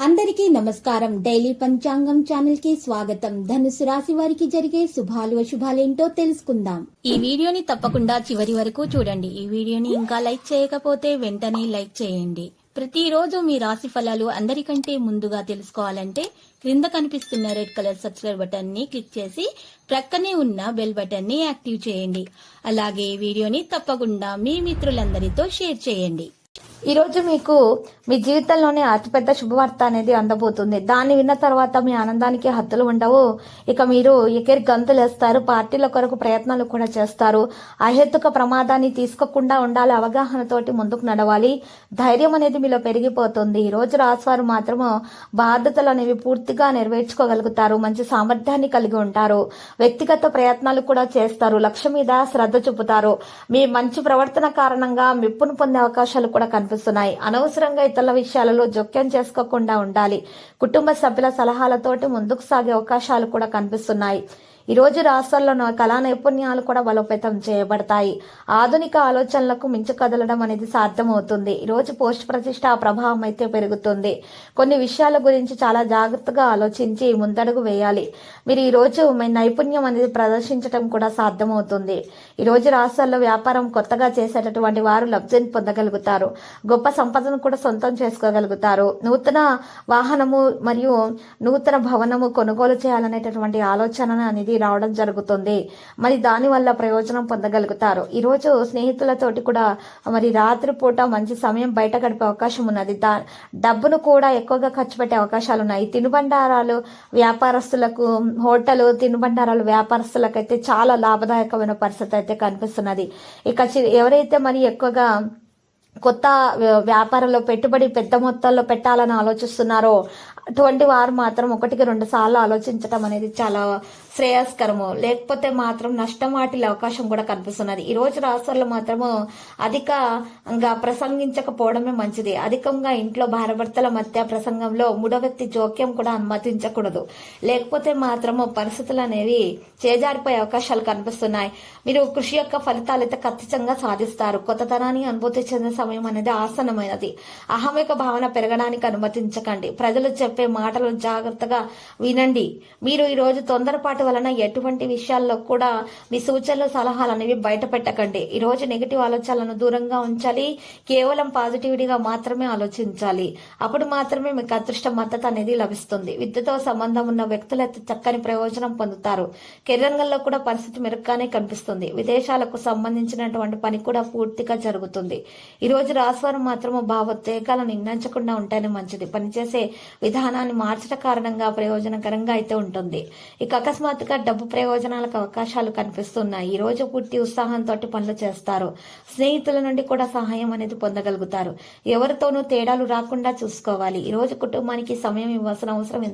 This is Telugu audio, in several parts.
అందరికీ నమస్కారం. డైలీ పంచాంగం ఛానల్ కి స్వాగతం. ధనుసు రాశి వారికి జరిగే శుభాలు అశుభాలేంటో తెలుసుకుందాం. ఈ వీడియోని తప్పకుండా చివరి వరకు చూడండి. ఈ వీడియోని ఇంకా లైక్ చేయకపోతే వెంటనే లైక్ చేయండి. ప్రతిరోజు మీ రాశి ఫలాలు అందరికంటే ముందుగా తెలుసుకోవాలంటే క్రింద కనిపిస్తున్న రెడ్ కలర్ సబ్స్క్రైబ్ బటన్ ని క్లిక్ చేసి ప్రక్కనే ఉన్న బెల్ బటన్ ని యాక్టివ్ చేయండి. అలాగే ఈ వీడియోని తప్పకుండా మీ మిత్రులందరితో షేర్ చేయండి. ఈ రోజు మీకు మీ జీవితంలోనే అతిపెద్ద శుభవార్త అనేది అందబోతుంది. దాన్ని విన్న తర్వాత మీ ఆనందానికి హద్దులు ఉండవు. ఇక మీరు ఎగిరి గంతులు వేస్తారు, పార్టీల కొరకు ప్రయత్నాలు కూడా చేస్తారు. అహేతుక ప్రమాదాన్ని తీసుకోకుండా ఉండాలి, అవగాహనతోటి ముందుకు నడవాలి. ధైర్యం అనేది మీలో పెరిగిపోతుంది. ఈ రోజు రాశివారు మాత్రము బాధ్యతలు అనేవి పూర్తిగా నెరవేర్చుకోగలుగుతారు. మంచి సామర్థ్యాన్ని కలిగి ఉంటారు. వ్యక్తిగత ప్రయత్నాలు కూడా చేస్తారు. లక్ష్యం మీద శ్రద్ధ చూపుతారు. మీ మంచి ప్రవర్తన కారణంగా మెప్పును పొందే అవకాశాలు కూడా కనిపిస్తున్నాయి. అనవసరంగా ఇతరుల విషయాలలో జోక్యం చేసుకోకుండా ఉండాలి. కుటుంబ సభ్యుల సలహాలతోటి ముందుకు సాగే అవకాశాలు కూడా కనిపిస్తున్నాయి. ఈ రోజు రాష్ట్రాల్లో కళా నైపుణ్యాలు కూడా బలోపేతం చేయబడతాయి. ఆధునిక ఆలోచనలకు మించి కదలడం అనేది సాధ్యమవుతుంది. ఈ రోజు పోస్ట్ ప్రతిష్ట ప్రభావం అయితే పెరుగుతుంది. కొన్ని విషయాల గురించి చాలా జాగ్రత్తగా ఆలోచించి ముందడుగు వేయాలి. మీరు ఈ రోజు మీ నైపుణ్యం అనేది ప్రదర్శించడం కూడా సాధ్యమవుతుంది. ఈ రోజు రాష్ట్రాల్లో వ్యాపారం కొత్తగా చేసేటటువంటి వారు లబ్ధిని పొందగలుగుతారు. గొప్ప సంపదను కూడా సొంతం చేసుకోగలుగుతారు. నూతన వాహనము మరియు నూతన భవనము కొనుగోలు చేయాలనేటటువంటి ఆలోచన అనేది రావడం జరుగుతుంది. మరి దాని వల్ల ప్రయోజనం పొందగలుగుతారు. ఈ రోజు స్నేహితులతోటి కూడా మరి రాత్రిపూట మంచి సమయం బయట గడిపే అవకాశం ఉన్నది. డబ్బును కూడా ఎక్కువగా ఖర్చు పెట్టే అవకాశాలు ఉన్నాయి. తినుబండారాలు వ్యాపారస్తులకు, హోటల్ తినుబండారాలు వ్యాపారస్తులకు అయితే చాలా లాభదాయకమైన పరిస్థితి అయితే కనిపిస్తున్నది. ఇక ఎవరైతే మరి ఎక్కువగా కొత్త వ్యాపారంలో పెట్టుబడి పెద్ద మొత్తాల్లో పెట్టాలని ఆలోచిస్తున్నారో అటువంటి వారు మాత్రం 1-2 సార్లు ఆలోచించడం అనేది చాలా శ్రేయస్కరము. లేకపోతే మాత్రం నష్టం వాటిల్లే అవకాశం కూడా కనిపిస్తున్నది. ఈ రోజు రాష్ట్రాల్లో మాత్రము అధికంగా ప్రసంగించకపోవడమే మంచిది. అధికంగా ఇంట్లో భార్యాభర్తల మధ్య ప్రసంగంలో మూడో వ్యక్తి జోక్యం కూడా అనుమతించకూడదు. లేకపోతే మాత్రము పరిస్థితులు అనేవి చేజారిపోయే అవకాశాలు కనిపిస్తున్నాయి. మీరు కృషి యొక్క ఫలితాలు అయితే ఖచ్చితంగా సాధిస్తారు. కొత్తతనాన్ని అనుభూతి చెందే సమయం అనేది ఆసన్నమైనది. అహమిక భావన పెరగడానికి అనుమతించకండి. ప్రజలు చెప్పే మాటలు జాగ్రత్తగా వినండి. మీరు ఈ రోజు తొందరపాటు వలన ఎటువంటి విషయాల్లో కూడా మీ సూచనలు, సలహాలు అనేవి బయట పెట్టకండి. ఈ రోజు నెగిటివ్ ఆలోచనలను దూరంగా ఉంచాలి. కేవలం పాజిటివిటీగా మాత్రమే ఆలోచించాలి. అప్పుడు మాత్రమే మీకు అదృష్ట మద్దతు అనేది లభిస్తుంది. విద్యతో సంబంధం ఉన్న వ్యక్తులు చక్కని ప్రయోజనం పొందుతారు. కెరీర్ రంగంలో కూడా పరిస్థితి మెరుగ్గానే కనిపిస్తుంది. విదేశాలకు సంబంధించినటువంటి పని కూడా పూర్తిగా జరుగుతుంది. ఈ రోజు రాశివారు మాత్రము భావోద్వేగాలను నిర్ణయించకుండా ఉంటేనే మంచిది. పనిచేసే విధానాన్ని మార్చడం కారణంగా ప్రయోజనకరంగా అయితే ఉంటుంది. ఇక అకస్మాత్తుగా డబ్బు ప్రయోజనాలకు అవకాశాలు కనిపిస్తున్నాయి. ఈ రోజు పూర్తి ఉత్సాహంతో పనులు చేస్తారు. స్నేహితుల నుండి కూడా సహాయం అనేది పొందగలుగుతారు. ఎవరితోనూ తేడాలు రాకుండా చూసుకోవాలి. ఈ రోజు కుటుంబానికి సమయం ఇవ్వాల్సిన అవసరం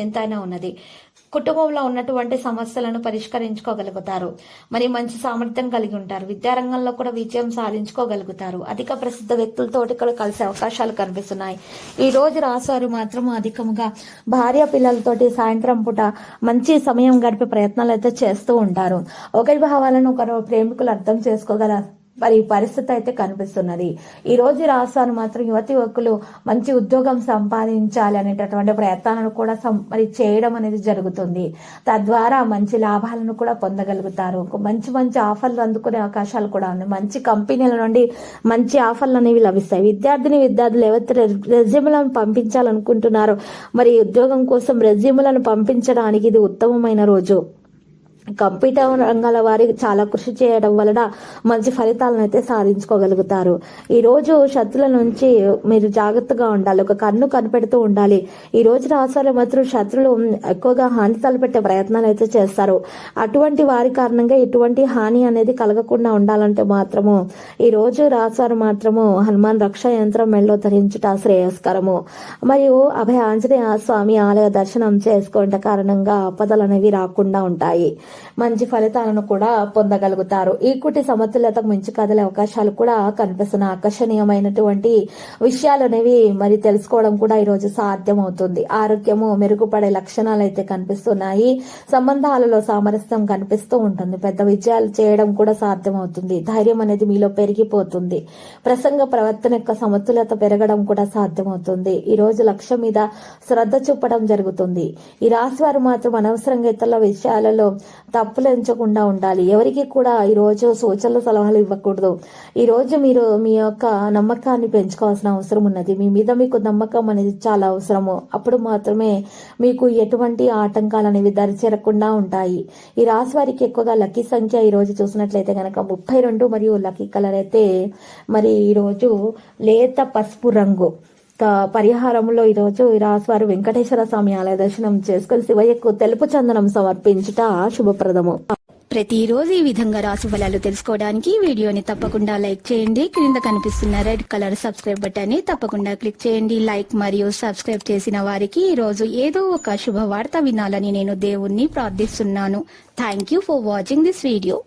ఎంతైనా ఉన్నది. కుటుంబంలో ఉన్నటువంటి సమస్యలను పరిష్కరించుకోగలుగుతారు. మరి మంచి సామర్థ్యం కలిగి ఉంటారు. విద్యారంగంలో కూడా విజయం సాధించుకోగలుగుతారు. అధిక ప్రసిద్ధ వ్యక్తులతోటి కూడా కలిసే అవకాశాలు కనిపిస్తున్నాయి. ఈ రోజు రాశివారు మాత్రం అధికంగా భార్య పిల్లలతోటి సాయంత్రం పూట మంచి సమయం గడిపే ప్రయత్నాలు అయితే చేస్తూ ఉంటారు. ఒకరి భావాలను ఒకరు ప్రేమికులు అర్థం చేసుకోగల మరి పరిస్థితి అయితే కనిపిస్తున్నది. ఈ రోజు రాష్ట్రాలు మాత్రం యువకులు మంచి ఉద్యోగం సంపాదించాలి అనేటటువంటి ప్రయత్నాలను కూడా మరి చేయడం అనేది జరుగుతుంది. తద్వారా మంచి లాభాలను కూడా పొందగలుగుతారు. మంచి ఆఫర్లు అందుకునే అవకాశాలు కూడా ఉన్నాయి. మంచి కంపెనీల నుండి మంచి ఆఫర్లు అనేవి లభిస్తాయి. విద్యార్థులు ఎవరైతే రెజ్యూములను పంపించాలనుకుంటున్నారో మరి ఉద్యోగం కోసం రెజ్యూములను పంపించడానికి ఇది ఉత్తమమైన రోజు. కంప్యూటర్ రంగాల వారికి చాలా కృషి చేయడం వలన మంచి ఫలితాలను అయితే సాధించుకోగలుగుతారు. ఈ రోజు శత్రుల నుంచి మీరు జాగ్రత్తగా ఉండాలి. ఒక కన్ను కనిపెడుతూ ఉండాలి. ఈ రోజు రాశివారు మాత్రం శత్రులు ఎక్కువగా హాని తలపెట్టే ప్రయత్నాలు అయితే చేస్తారు. అటువంటి వారి కారణంగా ఎటువంటి హాని అనేది కలగకుండా ఉండాలంటే మాత్రము ఈ రోజు రాశివారు మాత్రము హనుమాన్ రక్షా యంత్రం మెళ్ళలో ధరించుట శ్రేయస్కరము. మరియు అభయ ఆంజనేయ స్వామి ఆలయ దర్శనం చేసుకోవడం కారణంగా ఆపదలు అనేవి రాకుండా ఉంటాయి. మంచి ఫలితాలను కూడా పొందగలుగుతారు. ఈక్విటీ సమతుల్యతకు మించి కదిలే అవకాశాలు కూడా కనిపిస్తున్నాయి. ఆకర్షణీయమైనటువంటి విషయాలు అనేవి మరి తెలుసుకోవడం కూడా ఈ రోజు సాధ్యమవుతుంది. ఆరోగ్యము మెరుగుపడే లక్షణాలు అయితే కనిపిస్తున్నాయి. సంబంధాలలో సామరస్యం కనిపిస్తూ ఉంటుంది. పెద్ద విజయాలు చేయడం కూడా సాధ్యమవుతుంది. ధైర్యం అనేది మీలో పెరిగిపోతుంది. ప్రసంగ ప్రవర్తన యొక్క సమతుల్యత పెరగడం కూడా సాధ్యమవుతుంది. ఈ రోజు లక్ష్యం మీద శ్రద్ధ చూపడం జరుగుతుంది. ఈ రాశి వారు మాత్రం అనవసరంగా ఇతరుల విషయాలలో తప్పులు ఎంచకుండా ఉండాలి. ఎవరికి కూడా ఈ రోజు సూచనలు సలహాలు ఇవ్వకూడదు. ఈ రోజు మీరు మీ యొక్క నమ్మకాన్ని పెంచుకోవాల్సిన అవసరం ఉన్నది. మీ మీద మీకు నమ్మకం అనేది చాలా అవసరము. అప్పుడు మాత్రమే మీకు ఎటువంటి ఆటంకాలు అనేవి దరిచేరకుండా ఉంటాయి. ఈ రాశి వారికి ఎక్కువగా లక్కీ సంఖ్య ఈ రోజు చూసినట్లయితే కనుక 32 మరియు లక్కీ కలర్ అయితే మరి ఈ రోజు లేత పసుపు రంగు. పరిహారంలో ఈ రోజు ఈ రాశి వారు వెంకటేశ్వర స్వామి ఆలయ దర్శనం చేసుకుని శివయ్యకు తెలుపు చందనం సమర్పించుట శుభప్రదము. ప్రతిరోజు ఈ విధంగా రాశి ఫలాలు తెలుసుకోవడానికి వీడియోని తప్పకుండా లైక్ చేయండి. క్రింద కనిపిస్తున్న రెడ్ కలర్ సబ్స్క్రైబ్ బటన్ ని తప్పకుండా క్లిక్ చేయండి. లైక్ మరియు సబ్స్క్రైబ్ చేసిన వారికి ఈ రోజు ఏదో ఒక శుభవార్త వినాలని నేను దేవుణ్ణి ప్రార్థిస్తున్నాను. Thank you for watching this video.